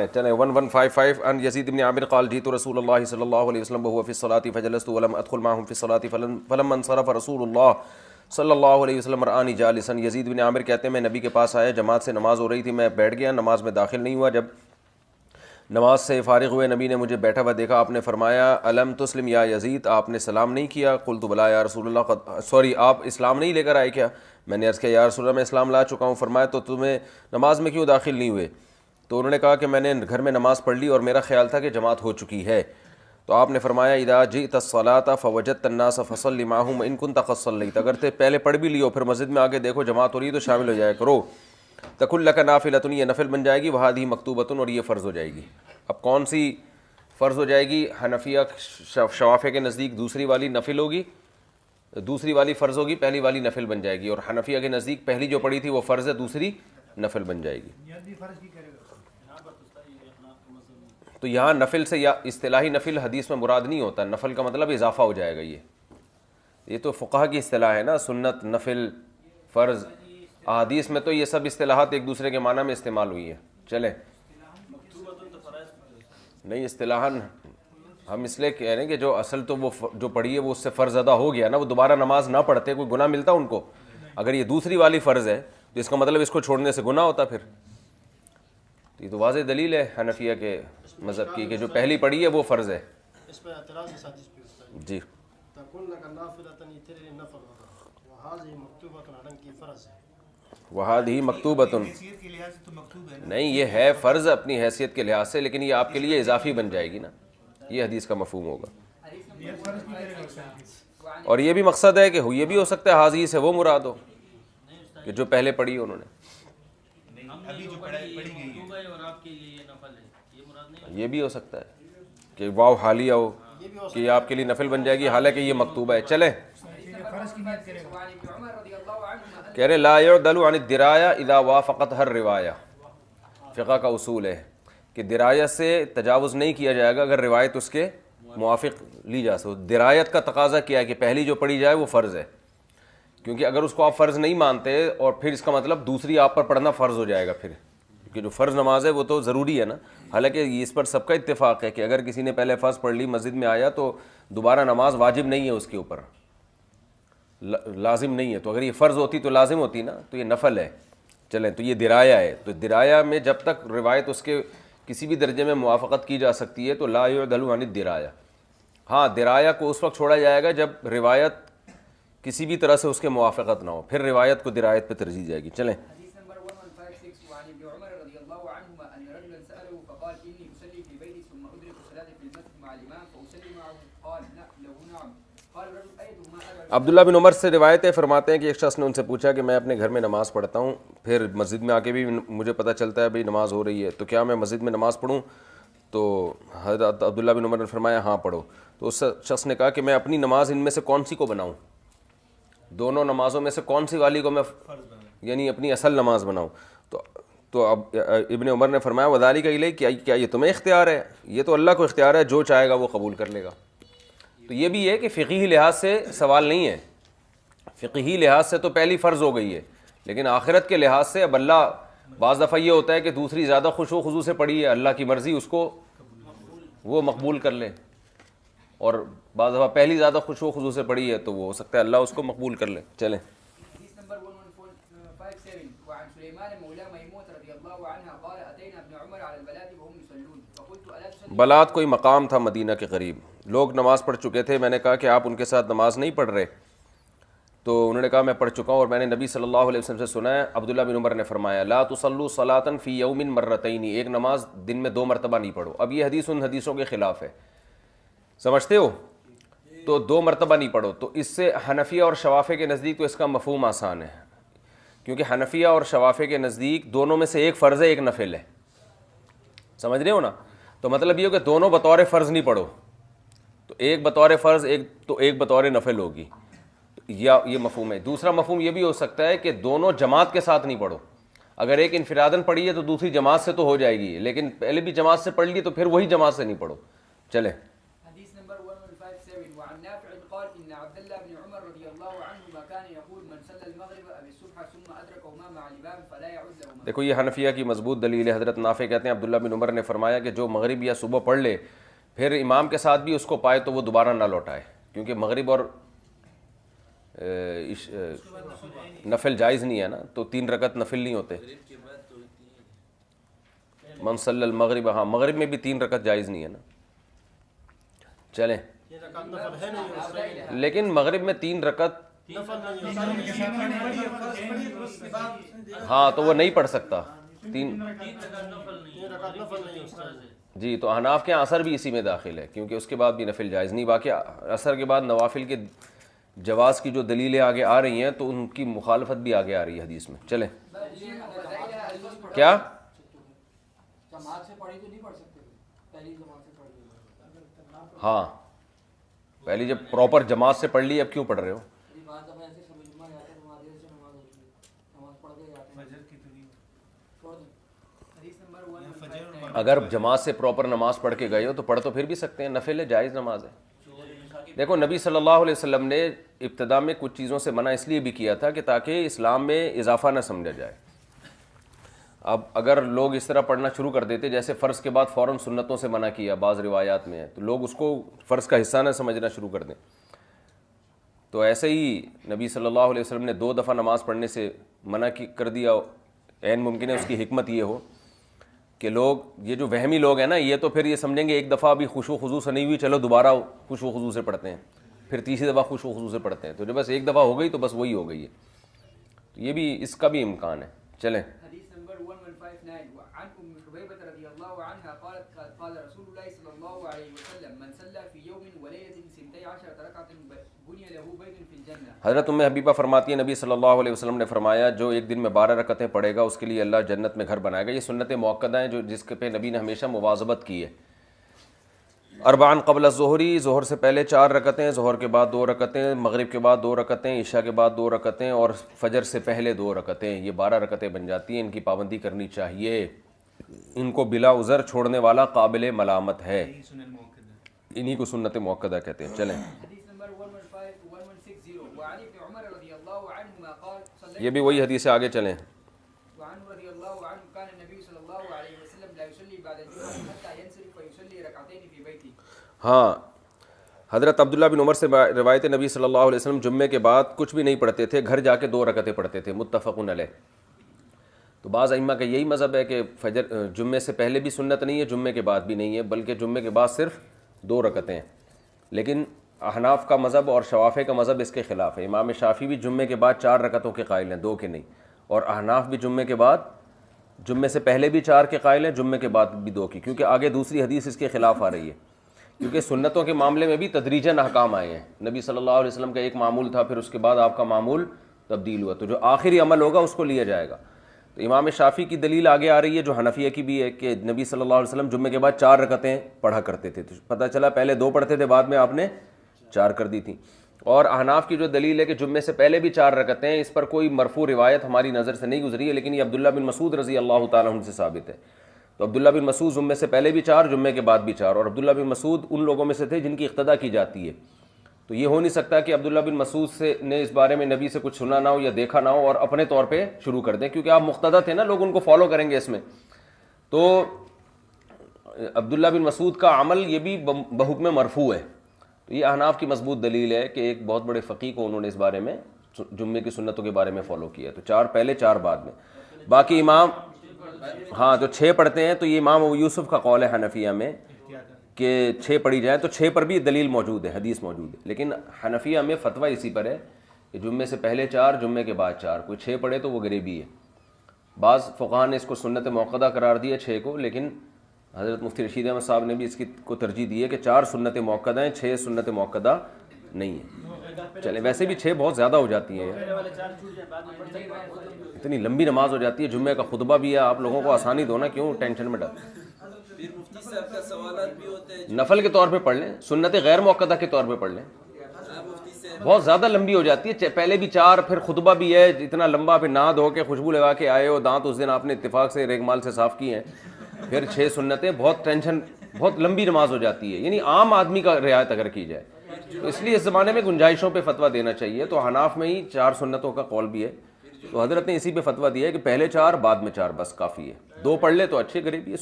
ہے. چلیں 1155 ان یزید بن عامر قال جئت رسول اللہ صلی اللہ علیہ وسلم وهو في الصلاة فجلست ولم ادخل معهم في الصلاة فلما انصرف رسول اللہ صلی اللہ علیہ وسلم رآنی جالسا. یزید بن عامر کہتے ہیں میں نبی کے پاس آیا, جماعت سے نماز ہو رہی تھی, میں بیٹھ گیا, نماز میں داخل نہیں ہوا. جب نماز سے فارغ ہوئے نبی نے مجھے بیٹھا ہوا دیکھا, آپ نے فرمایا الم تسلم یا یزید, آپ نے سلام نہیں کیا؟ قلت بلا یا رسول اللہ, آپ اسلام نہیں لے کر آئے کیا؟ میں نے عرض کیا یا رسول اللہ میں اسلام لا چکا ہوں. فرمایا تو تمہیں نماز میں کیوں داخل نہیں ہوئے؟ تو انہوں نے کہا کہ میں نے گھر میں نماز پڑھ لی اور میرا خیال تھا کہ جماعت ہو چکی ہے. تو آپ نے فرمایا اذا جئت الصلاۃ فوجدت الناس فصل معهم ان كنت قد صليت, اگر تے پہلے پڑھ بھی لی ہو پھر مسجد میں آگے دیکھو جماعت ہو رہی ہے تو شامل ہو جایا کرو. تکن لک نافلۃ, یہ نفل بن جائے گی, وہذہ مکتوبۃ, اور یہ فرض ہو جائے گی. اب کون سی فرض ہو جائے گی؟ حنفیہ شوافیہ کے نزدیک دوسری والی نفل ہوگی, دوسری والی فرض ہوگی, پہلی والی نفل بن جائے گی. اور حنفیہ کے نزدیک پہلی جو پڑھی تھی وہ فرض ہے, دوسری نفل بن جائے گی. تو یہاں نفل سے یا اصطلاحی نفل حدیث میں مراد نہیں ہوتا, نفل کا مطلب اضافہ ہو جائے گا. یہ تو فقہ کی اصطلاح ہے نا, سنت, نفل, فرض. احادیث میں تو یہ سب اصطلاحات ایک دوسرے کے معنی میں استعمال ہوئی ہیں. چلیں نہیں, اصطلاحاً ہم اس لیے کہہ رہے ہیں کہ جو اصل تو وہ جو پڑھی ہے وہ اس سے فرض ادا ہو گیا نا, وہ دوبارہ نماز نہ پڑھتے کوئی گناہ ملتا ان کو؟ اگر یہ دوسری والی فرض ہے تو اس کا مطلب اس کو چھوڑنے سے گناہ ہوتا پھر. یہ تو واضح دلیل ہے حنفیہ کے مذہب کی کہ جو پہلی پڑھی ہے وہ فرض ہے. اس پہ اعتراض اس حدیث پہ ہوتا ہے جی, تکون لک نافلۃ تیرے لیے نفل ہوگا وہذہ مکتوبۃ, حالانکہ فرض ہے. وہذہ مکتوبۃ, حیثیت کے لحاظ سے تو مکتوب ہے نا. نہیں یہ ہے فرض اپنی حیثیت کے لحاظ سے, لیکن یہ آپ کے لیے اضافی بن جائے گی نا, یہ حدیث کا مفہوم ہوگا. یہ فرض کی کرے گا اس کا. اور یہ بھی مقصد ہے کہ یہ بھی ہو سکتا ہے حاضی سے وہ مراد ہو کہ جو پہلے پڑھی انہوں نے, ابھی جو پڑھی گئی ہے اور آپ کے لیے یہ نفل ہے, یہ مراد نہیں. یہ بھی ہو سکتا ہے کہ واو حالیہ ہو کہ یہ آپ کے لیے نفل بن جائے گی حالانکہ یہ مکتوبہ ہے. چلیں فرض کی نیت کرے گا. کہہ رہے لا يعدل عن الدراية اذا وافقتها الرواية. فقہ کا اصول ہے کہ درایت سے تجاوز نہیں کیا جائے گا اگر روایت اس کے موافق لی جا سکے. درایت کا تقاضا کیا ہے کہ پہلی جو پڑھی جائے وہ فرض ہے, کیونکہ اگر اس کو آپ فرض نہیں مانتے اور پھر اس کا مطلب دوسری آپ پر پڑھنا فرض ہو جائے گا پھر, کیونکہ جو فرض نماز ہے وہ تو ضروری ہے نا. حالانکہ اس پر سب کا اتفاق ہے کہ اگر کسی نے پہلے فرض پڑھ لی, مسجد میں آیا, تو دوبارہ نماز واجب نہیں ہے اس کے اوپر, لازم نہیں ہے. تو اگر یہ فرض ہوتی تو لازم ہوتی نا, تو یہ نفل ہے. چلیں تو یہ درایا ہے, تو درایا میں جب تک روایت اس کے کسی بھی درجے میں موافقت کی جا سکتی ہے تو لا يعدل عن الدرایا. ہاں درایا کو اس وقت چھوڑا جائے گا جب روایت کسی بھی طرح سے اس کے موافقت نہ ہو, پھر روایت کو درایت پہ ترجیح جائے گی. چلیں حدیث نمبر 1156 وعن ابن عمر رضی اللہ عنہما ان رجلا سأله فقال إني أصلي في بيتي ثم أدرك الصلاة في المسجد مع الإمام فأصلي معه قال له نعم قال الرجل أيتهما أدرك. عبداللہ بن عمر سے روایتیں فرماتے ہیں کہ ایک شخص نے ان سے پوچھا کہ میں اپنے گھر میں نماز پڑھتا ہوں, پھر مسجد میں آ کے بھی مجھے پتہ چلتا ہے بھئی نماز ہو رہی ہے, تو کیا میں مسجد میں نماز پڑھوں؟ تو حضرت عبداللہ بن عمر نے فرمایا ہاں پڑھو. تو اس شخص نے کہا کہ میں اپنی نماز ان میں سے کون سی کو بناؤں, دونوں نمازوں میں سے کون سی والی کو میں یعنی اپنی اصل نماز بناؤں؟ تو اب ابن عمر نے فرمایا وذالک الیک, کیا یہ تمہیں اختیار ہے؟ یہ تو اللہ کو اختیار ہے, جو چاہے گا وہ قبول کر لے گا. تو یہ بھی ہے کہ فقہی لحاظ سے سوال نہیں ہے, فقہی لحاظ سے تو پہلی فرض ہو گئی ہے, لیکن آخرت کے لحاظ سے اب اللہ, بعض دفعہ یہ ہوتا ہے کہ دوسری زیادہ خشوع و خضوع سے پڑھی ہے, اللہ کی مرضی اس کو وہ مقبول کر لے, اور بعض دفعہ پہلی زیادہ خشوع و خضوع سے پڑھی ہے تو وہ ہو سکتا ہے اللہ اس کو مقبول کر لے. چلیں حدیث نمبر 1157 وعن سليمان مولى ميمونة رضي الله عنها قال أتينا ابن عمر على البلاد وهم يصلون فقلت ألا تصلي. بلاد کوئی مقام تھا مدینہ کے قریب, لوگ نماز پڑھ چکے تھے, میں نے کہا کہ آپ ان کے ساتھ نماز نہیں پڑھ رہے؟ تو انہوں نے کہا میں پڑھ چکا ہوں اور میں نے نبی صلی اللہ علیہ وسلم سے سنا ہے. عبداللہ بن عمر نے فرمایا لا تصلوا صلاۃ فی یوم مرتین, ایک نماز دن میں 2 مرتبہ نہیں پڑھو. اب یہ حدیث ان حدیثوں کے خلاف ہے, سمجھتے ہو؟ تو 2 مرتبہ نہیں پڑھو. تو اس سے حنفیہ اور شوافیہ کے نزدیک تو اس کا مفہوم آسان ہے, کیونکہ حنفیہ اور شوافیہ کے نزدیک دونوں میں سے ایک فرض ہے ایک نفل ہے, سمجھ رہے ہو نا؟ تو مطلب یہ ہو کہ دونوں بطور فرض نہیں پڑھو, تو ایک بطور فرض ایک بطور نفل ہوگی, یا یہ مفہوم ہے. دوسرا مفہوم یہ بھی ہو سکتا ہے کہ دونوں جماعت کے ساتھ نہیں پڑھو. اگر ایک انفراداً پڑھی ہے تو دوسری جماعت سے تو ہو جائے گی, لیکن پہلے بھی جماعت سے پڑھ لی تو پھر وہی جماعت سے نہیں پڑھو. چلیں حدیث نمبر 1157 وعن نافع قال إن عبد الله بن عمر رضي الله عنهما كان يقول من صلى المغرب أو الصبح ثم أدركهما مع الإمام فلا يعود له. دیکھو یہ حنفیہ کی مضبوط دلیل ہے. حضرت نافع کہتے ہیں عبداللہ بن عمر نے فرمایا کہ جو مغرب یا صبح پڑھ لے پھر امام کے ساتھ بھی اس کو پائے تو وہ دوبارہ نہ لوٹائے، کیونکہ مغرب اور نفل جائز نہیں ہے نا، تو 3 رکعت نفل نہیں ہوتے. من صلی المغرب، ہاں مغرب میں بھی 3 رکعت جائز نہیں ہے نا. چلیں، 3 رکعت نفل ہے نہیں اس میں، لیکن مغرب میں 3 رکعت نفل نہیں ہاں تو وہ نہیں پڑھ سکتا. 3 رکعت نفل نہیں استاد. جی، تو احناف کے عصر بھی اسی میں داخل ہے، کیونکہ اس کے بعد بھی نفل جائز نہیں. باقی عصر کے بعد نوافل کے جواز کی جو دلیلیں آگے آ رہی ہیں تو ان کی مخالفت بھی آگے آ رہی ہے حدیث میں. چلیں، کیا جماعت سے پڑھی تو نہیں پڑھ سکتے، پہلی جماعت سے پڑھ لی. ہاں پہلی جب پراپر جماعت سے پڑھ لی، اب کیوں پڑھ رہے ہو؟ بات اب ایسے سمجھ میں آتا ہے، نماز سے نماز ہوتی ہے، نماز پڑھ کے جاتے ہیں فجر کی تو چھوڑ دیں. حدیث نمبر 115. اگر جماعت سے پراپر نماز پڑھ کے گئے ہو تو پڑھ تو پھر بھی سکتے ہیں، نفل ہے، جائز نماز ہے. دیکھو نبی صلی اللہ علیہ وسلم نے ابتدا میں کچھ چیزوں سے منع اس لیے بھی کیا تھا کہ تاکہ اسلام میں اضافہ نہ سمجھا جائے. اب اگر لوگ اس طرح پڑھنا شروع کر دیتے جیسے فرض کے بعد فوراً سنتوں سے منع کیا بعض روایات میں ہے، تو لوگ اس کو فرض کا حصہ نہ سمجھنا شروع کر دیں. تو ایسے ہی نبی صلی اللہ علیہ وسلم نے 2 دفعہ نماز پڑھنے سے منع کر دیا. عین ممکن ہے اس کی حکمت یہ ہو کہ لوگ یہ جو وہمی لوگ ہیں نا، یہ تو پھر یہ سمجھیں گے ایک دفعہ بھی خشوع و خضوع سے نہیں ہوئی، چلو دوبارہ خشوع و خضوع سے پڑھتے ہیں، پھر تیسری دفعہ خشوع و خضوع سے پڑھتے ہیں، تو جو بس ایک دفعہ ہو گئی تو بس وہی ہو گئی ہے. تو یہ بھی اس کا بھی امکان ہے. چلیں، حدیث نمبر 1159 وعن ام حبیبة رضی اللہ عنہا قالت قال رسول اللہ صلی اللہ علیہ وسلم من صلى في يوم وليلة 12 ركعة بني له بيت في الجنة. حضرت ام حبیبہ فرماتی ہیں نبی صلی اللہ علیہ وسلم نے فرمایا جو ایک دن میں 12 رکعتیں پڑھے گا اس کے لیے اللہ جنت میں گھر بنائے گا. یہ سنت مؤکدہ ہیں جو جس کے پہ نبی نے ہمیشہ مواظبت کی ہے. اربعن قبل الظہری، ظہر سے پہلے 4 رکعتیں، ظہر کے بعد 2 رکعتیں، مغرب کے بعد 2 رکعتیں، عشاء کے بعد 2 رکعتیں اور فجر سے پہلے 2 رکعتیں. یہ 12 رکعتیں بن جاتی ہیں. ان کی پابندی کرنی چاہیے. ان کو بلا عذر چھوڑنے والا قابل ملامت ہے. یہی سنن موقع ہے. انہی کو سنت مؤکدہ کہتے ہیں. چلیں، حدیث نمبر 1160 وعن ابن عمر رضی اللہ عنہما قال یہ بھی وہی حدیث ہے. آگے چلیں. وعنه رضی اللہ عنہ كان النبي صلی اللہ علیہ وسلم لا يصلي بعد الجمعة حتى ينصرف فيصلي ركعتين في بيته. ہاں، حضرت عبداللہ بن عمر سے روایت نبی صلی اللہ علیہ وسلم جمعے کے بعد کچھ بھی نہیں پڑھتے تھے، گھر جا کے 2 رکعتیں پڑھتے تھے. متفق علیہ. تو بعض ائمہ کا یہی مذہب ہے کہ فجر جمعے سے پہلے بھی سنت نہیں ہے، جمعے کے بعد بھی نہیں ہے، بلکہ جمعے کے بعد صرف 2 رکعتیں ہیں. لیکن احناف کا مذہب اور شوافع کا مذہب اس کے خلاف ہے. امام شافعی بھی جمعے کے بعد 4 رکعتوں کے قائل ہیں، 2 کے نہیں. اور احناف بھی جمعے کے بعد، جمعے سے پہلے بھی 4 کے قائل ہیں، جمعے کے بعد بھی 2 کی، کیونکہ آگے دوسری حدیث اس کے خلاف آ رہی ہے. کیونکہ سنتوں کے معاملے میں بھی تدریجاً احکام آئے ہیں. نبی صلی اللہ علیہ وسلم کا ایک معمول تھا، پھر اس کے بعد آپ کا معمول تبدیل ہوا، تو جو آخری عمل ہوگا اس کو لیا جائے گا. تو امام شافعی کی دلیل آگے آ رہی ہے جو حنفیہ کی بھی ہے کہ نبی صلی اللہ علیہ وسلم جمعے کے بعد 4 رکعتیں پڑھا کرتے تھے. تو پتہ چلا پہلے 2 پڑھتے تھے، بعد میں آپ نے 4 کر دی تھیں. اور احناف کی جو دلیل ہے کہ جمعے سے پہلے بھی 4 رکعتیں ہیں، اس پر کوئی مرفوع روایت ہماری نظر سے نہیں گزری ہے، لیکن یہ عبداللہ بن مسعود رضی اللہ تعالیٰ عنہ سے ثابت ہے. تو عبداللہ بن مسعود جمعے سے پہلے بھی 4، جمعے کے بعد بھی 4. اور عبداللہ بن مسعود ان لوگوں میں سے تھے جن کی اقتداء کی جاتی ہے. تو یہ ہو نہیں سکتا کہ عبداللہ بن مسعود سے نے اس بارے میں نبی سے کچھ سنا نہ ہو یا دیکھا نہ ہو اور اپنے طور پہ شروع کر دیں، کیونکہ آپ مقتدی تھے نا، لوگ ان کو فالو کریں گے اس میں. تو عبداللہ بن مسعود کا عمل یہ بھی بحکم مرفوع ہے. تو یہ احناف کی مضبوط دلیل ہے کہ ایک بہت بڑے فقیہ کو انہوں نے اس بارے میں جمعے کی سنتوں کے بارے میں فالو کیا. تو 4 پہلے 4 بعد میں. باقی امام ہاں جو 6 پڑھتے ہیں، تو یہ امام ابو یوسف کا قول ہے حنفیہ میں کہ 6 پڑھی جائیں، تو 6 پر بھی دلیل موجود ہے، حدیث موجود ہے. لیکن حنفیہ میں فتویٰ اسی پر ہے کہ جمعے سے پہلے 4، جمعے کے بعد 4. کوئی 6 پڑھے تو وہ غریبی ہے. بعض فقہاء نے اس کو سنت موقدہ قرار دیا 6 کو، لیکن حضرت مفتی رشید احمد صاحب نے بھی اس کی کو ترجیح دی ہے کہ 4 سنت موقدہ ہیں، 6 سنت موقدہ نہیں ہیں. چلیں، ویسے بھی 6 بہت زیادہ ہو جاتی ہیں، اتنی لمبی نماز ہو جاتی ہے. جمعے کا خطبہ بھی ہے، آپ لوگوں کو آسانی دو نا، کیوں ٹینشن میں ڈال. نفل کے طور پہ پڑھ لیں، سنت غیر موقدہ کے طور پہ پڑھ لیں. بہت زیادہ لمبی ہو جاتی ہے، پہلے بھی 4 پھر خطبہ بھی ہے اتنا لمبا، پھر نہا دھو کے خوشبو لگا کے آئے ہو، دانت اس دن آپ نے اتفاق سے ریگ مال سے صاف کیے ہیں، پھر 6 سنتیں، بہت ٹینشن، بہت لمبی نماز ہو جاتی ہے. یعنی عام آدمی کا رعایت اگر کی جائے تو اس لیے اس زمانے میں گنجائشوں پہ فتویٰ دینا چاہیے. تو حناف میں ہی 4 سنتوں کا قول بھی ہے. تو حضرت نے اسی پہ فتویٰ دیا ہے کہ پہلے 4 بعد میں 4 بس کافی ہے. 2 پڑھ لے تو اچھے قریب. یہ